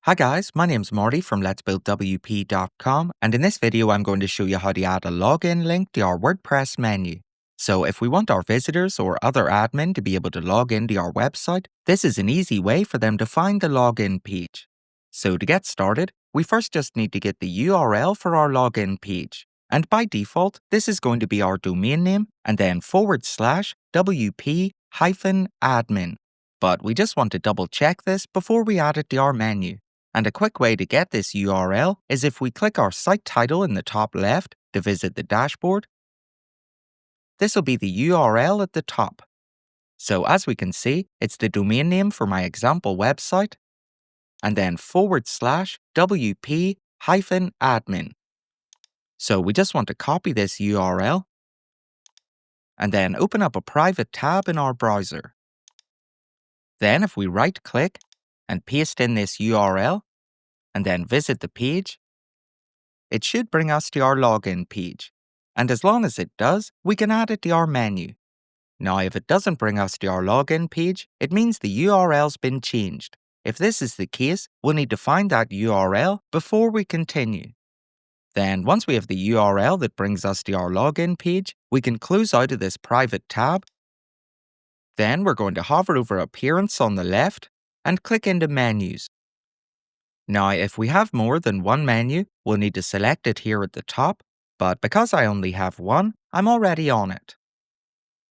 Hi guys, my name's Marty from letsbuildwp.com, and in this video I'm going to show you how to add a login link to our WordPress menu. So if we want our visitors or other admin to be able to log into our website, this is an easy way for them to find the login page. So to get started, we first just need to get the URL for our login page. And by default, this is going to be our domain name and then /wp-admin. But we just want to double check this before we add it to our menu. And a quick way to get this URL is if we click our site title in the top left to visit the dashboard. This will be the URL at the top. So as we can see, it's the domain name for my example website, and then /wp-admin. So we just want to copy this URL, and then open up a private tab in our browser. Then if we right-click and paste in this URL, and then visit the page, it should bring us to our login page. And as long as it does, we can add it to our menu. Now, if it doesn't bring us to our login page, it means the URL's been changed. If this is the case, we'll need to find that URL before we continue. Then, once we have the URL that brings us to our login page, we can close out of this private tab. Then we're going to hover over Appearance on the left and click into Menus. Now, if we have more than one menu, we'll need to select it here at the top, but because I only have one, I'm already on it.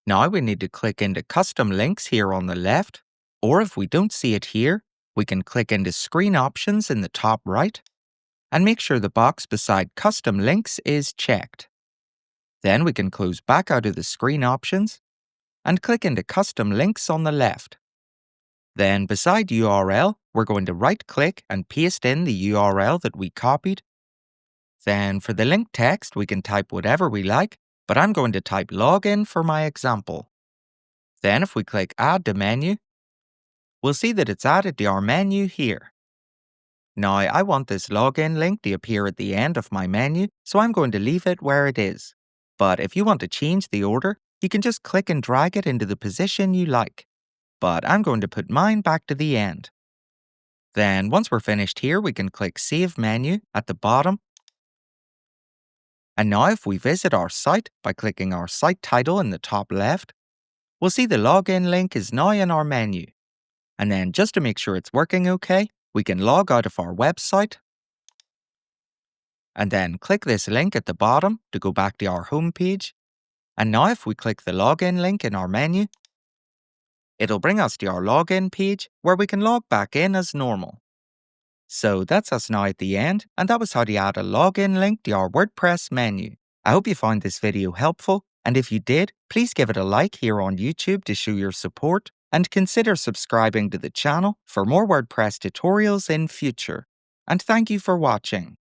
Now we need to click into Custom Links here on the left, or if we don't see it here, we can click into Screen Options in the top right, and make sure the box beside Custom Links is checked. Then we can close back out of the Screen Options, and click into Custom Links on the left. Then beside URL, we're going to right-click and paste in the URL that we copied. Then for the link text, we can type whatever we like, but I'm going to type login for my example. Then if we click Add to Menu, we'll see that it's added to our menu here. Now I want this login link to appear at the end of my menu, so I'm going to leave it where it is. But if you want to change the order, you can just click and drag it into the position you like. But I'm going to put mine back to the end. Then once we're finished here, we can click Save Menu at the bottom. And now if we visit our site by clicking our site title in the top left, we'll see the login link is now in our menu. And then just to make sure it's working okay, we can log out of our website and then click this link at the bottom to go back to our home page. And now if we click the login link in our menu, it'll bring us to our login page where we can log back in as normal. So that's us now at the end, and that was how to add a login link to our WordPress menu. I hope you found this video helpful, and if you did, please give it a like here on YouTube to show your support, and consider subscribing to the channel for more WordPress tutorials in future. And thank you for watching.